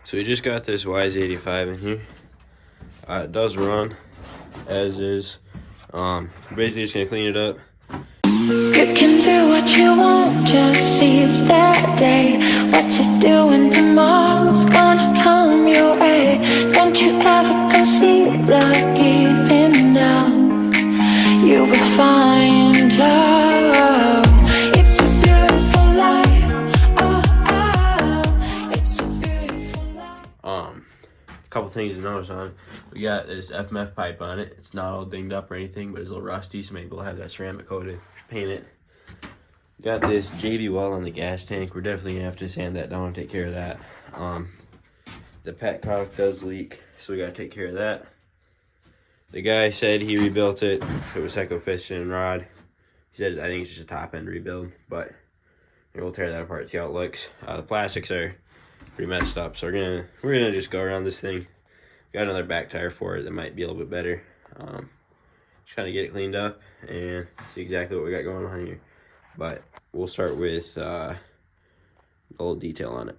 So we just got this yz85 in here. It does run as is. Basically just gonna clean it up. You can do what you want, just seize that day. What you're doing tomorrow's gonna come your way. Don't you ever concede the giving up. You will find love. It's a beautiful life. Oh, oh, it's a beautiful life. A couple things to notice on. We got this FMF pipe on it. It's not all dinged up or anything, but it's a little rusty, so maybe we'll have that ceramic coated. Paint it. Got this JB well on the gas tank. We're definitely gonna have to sand that down and take care of that. The petcock does leak, so we gotta take care of that. The guy said he rebuilt it. It was Echo piston and rod. He said I think it's just a top end rebuild, but we'll tear that apart, see how it looks. The plastics are pretty messed up, so we're gonna just go around this thing. Got another back tire for it that might be a little bit better. Just kind of get it cleaned up and see exactly what we got going on here. But we'll start with a little detail on it.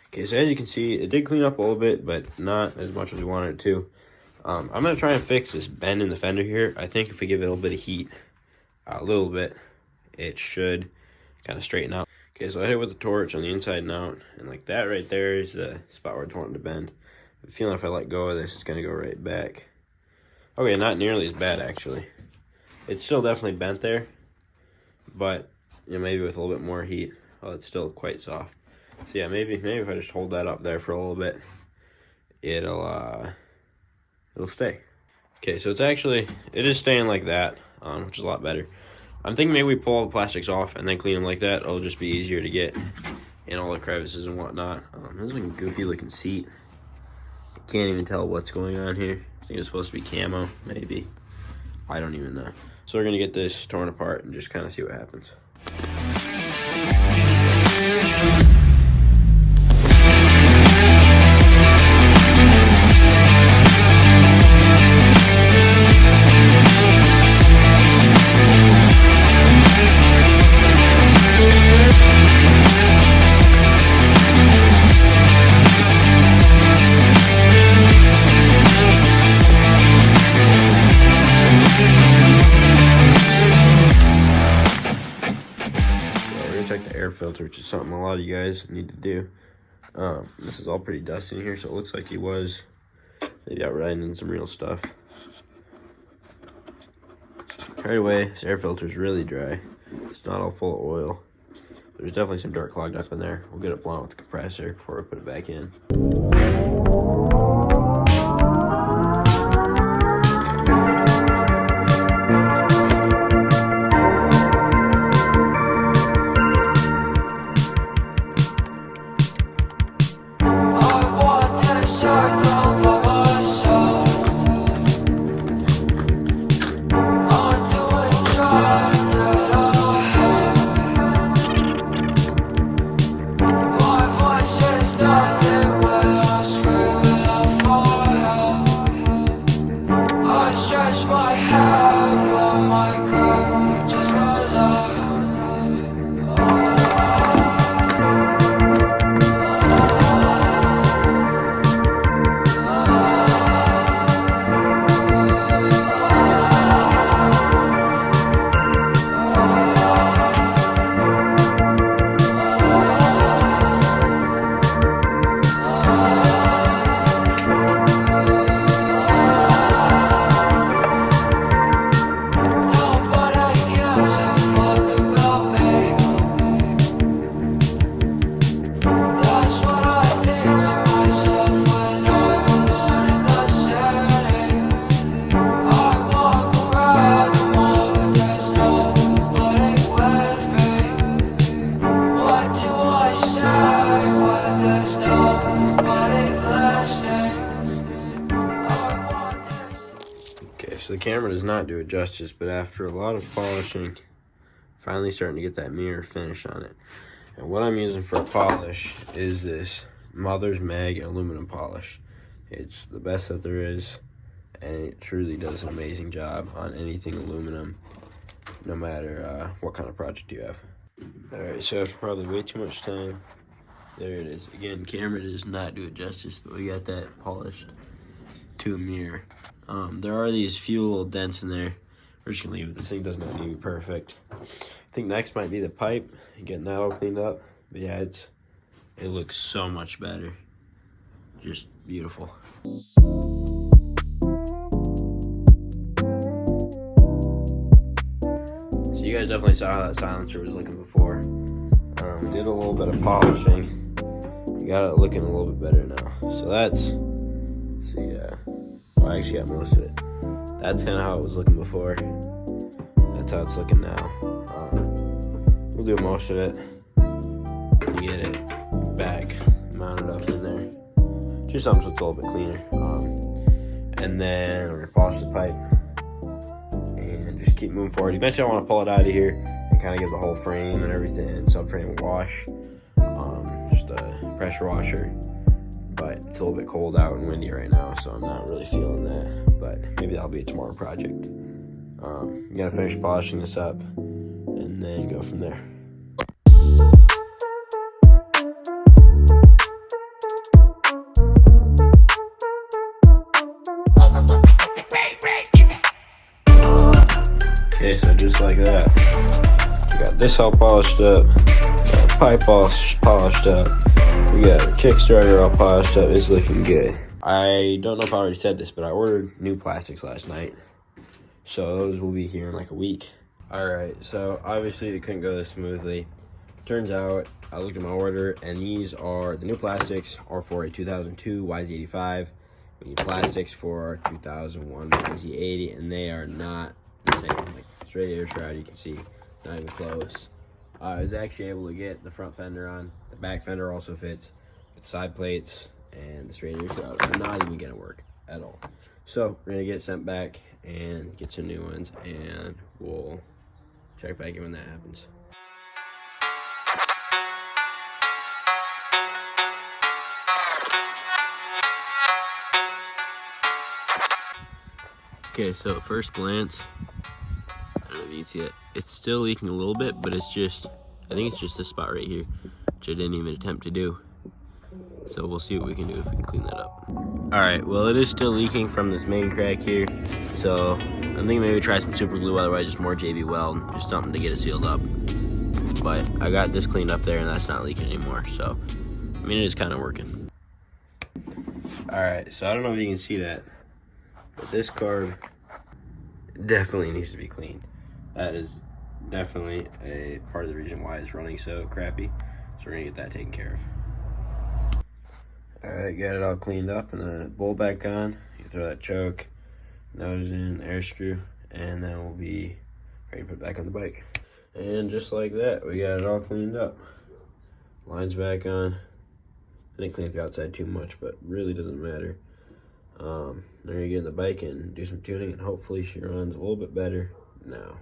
Okay, so as you can see, it did clean up a little bit, but not as much as we wanted it to. I'm going to try and fix this bend in the fender here. I think if we give it a little bit of heat, a little bit, it should kind of straighten out. Okay, so I hit it with the torch on the inside and out, and like that right there is the spot where it's wanting to bend. I'm feeling if I let go of this, it's going to go right back. Okay, not nearly as bad, actually. It's still definitely bent there, but you know, maybe with a little bit more heat. Well, it's still quite soft. So yeah, maybe if I just hold that up there for a little bit, it'll stay. Okay, so it is staying like that, which is a lot better. I'm thinking maybe we pull all the plastics off and then clean them like that. It'll just be easier to get in all the crevices and whatnot. This is like a goofy looking seat. I can't even tell what's going on here. I think it's supposed to be camo, maybe. I don't even know. So we're gonna get this torn apart and just kind of see what happens. Check the air filter, which is something a lot of you guys need to do. This is all pretty dusty in here, so it looks like he was maybe out riding in some real stuff. Right away, this air filter is really dry. It's not all full of oil. There's definitely some dirt clogged up in there. We'll get it blown with the compressor before we put it back in. Nothing will I scream. camera does not do it justice, but after a lot of polishing, finally starting to get that mirror finish on it. And what I'm using for a polish is this Mother's Mag aluminum polish. It's the best that there is, and it truly does an amazing job on anything aluminum, no matter what kind of project you have. Alright, so after probably way too much time, there it is. Again, camera does not do it justice, but we got that polished to a mirror. There are these few little dents in there. We're just gonna leave it. This thing does not need to be perfect. I think next might be the pipe, getting that all cleaned up. But yeah, it looks so much better. Just beautiful. So you guys definitely saw how that silencer was looking before. Did a little bit of polishing. We got it looking a little bit better now. So that's, let's see, well, I actually got most of it. That's kind of how it was looking before. That's how it's looking now. We'll do most of it. We'll get it back mounted up in there. Just something so it's a little bit cleaner. And then we're gonna polish the pipe and just keep moving forward. Eventually I want to pull it out of here and kind of give the whole frame and everything and subframe a wash. Just a pressure washer. But it's a little bit cold out and windy right now, so I'm not really feeling that. But maybe that'll be a tomorrow project. I'm gonna finish polishing this up and then go from there. Okay, so just like that, we got this all polished up, got a pipe all polished up, we got a Kickstarter all polished up. It's looking good. I don't know if I already said this, but I ordered new plastics last night, so those will be here in like a week. Alright, so obviously it couldn't go this smoothly. Turns out I looked at my order, and these are the new plastics are for a 2002 yz85. We need plastics for our 2001 yz80, and they are not the same. Like, straight air shroud, you can see, not even close. I was actually able to get the front fender on. The back fender also fits. The side plates and the straight air shroud are not even gonna work at all. So we're gonna get it sent back and get some new ones, and we'll check back in when that happens. Okay, so at first glance, I don't know if you can see it. It's still leaking a little bit, but it's just, I think it's just this spot right here, which I didn't even attempt to do. So we'll see what we can do if we can clean that up. All right, well, it is still leaking from this main crack here. So I'm thinking maybe try some super glue, otherwise just more JB Weld, just something to get it sealed up. But I got this cleaned up there and that's not leaking anymore. So, I mean, it is kind of working. All right, so I don't know if you can see that, but this carb definitely needs to be cleaned. That is definitely a part of the reason why it's running so crappy. So we're gonna get that taken care of. All right, got it all cleaned up and the bolt back on. You throw that choke, nose in, air screw, and then we'll be ready to put it back on the bike. And just like that, we got it all cleaned up. Lines back on. I didn't clean up the outside too much, but really doesn't matter. Then you're gonna get in the bike and do some tuning, and hopefully she runs a little bit better now.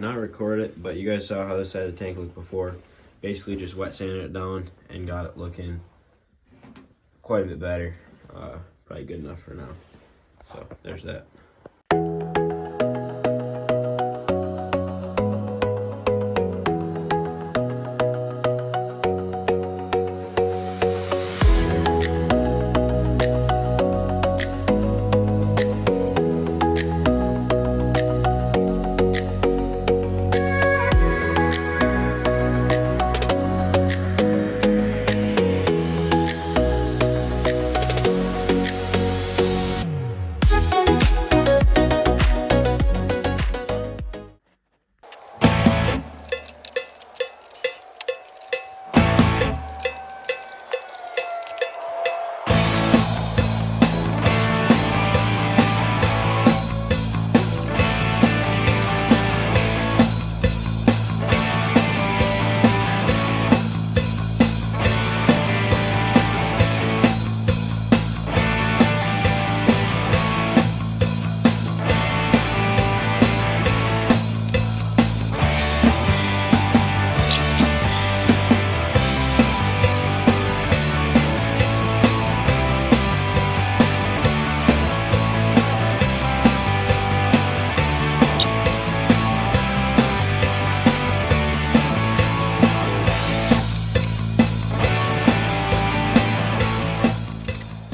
did not record it, but you guys saw how this side of the tank looked before. Basically just wet sanded it down and got it looking quite a bit better. Probably good enough for now. So there's that.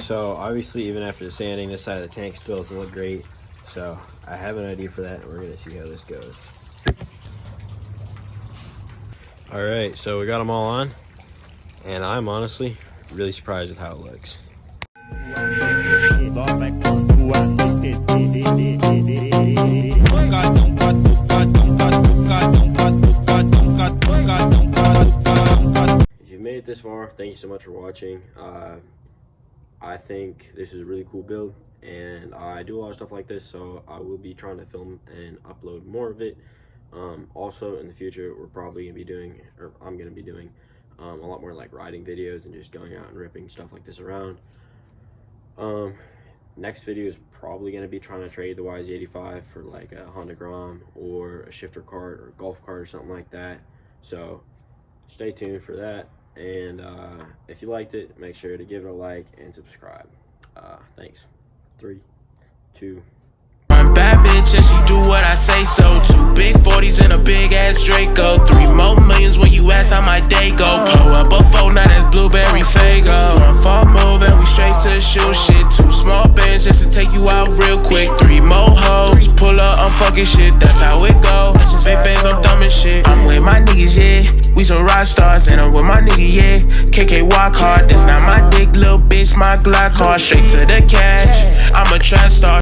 So obviously, even after the sanding, this side of the tank still doesn't look great. So I have an idea for that, and we're gonna see how this goes. All right, so we got them all on, and I'm honestly really surprised with how it looks. If you made it this far, thank you so much for watching. I think this is a really cool build, and I do a lot of stuff like this, so I will be trying to film and upload more of it. Also in the future, we're probably gonna be doing, or I'm gonna be doing a lot more like riding videos and just going out and ripping stuff like this around. Next video is probably gonna be trying to trade the yz85 for like a Honda Grom or a shifter cart or a golf cart or something like that. So stay tuned for that. And if you liked it, make sure to give it a like and subscribe. Thanks. 3, 2. I'm bad bitch and she do what I say so. 2 big 40s and a big ass Draco. 3 more millions when you ask how my day go. Pull up a phone, now that's Blueberry Fago. 1 fall move and we straight to the shoe shit. 2 small bands just to take you out real quick. 3 more hoes, pull up, I'm fucking shit. That's how it go. Big bands, I'm dumb and shit. I'm with my niggas, yeah. We some rock stars and I'm with my nigga, yeah. KK walk hard, that's not my dick, little bitch. My Glock hard, straight to the cash. I'm a trap star.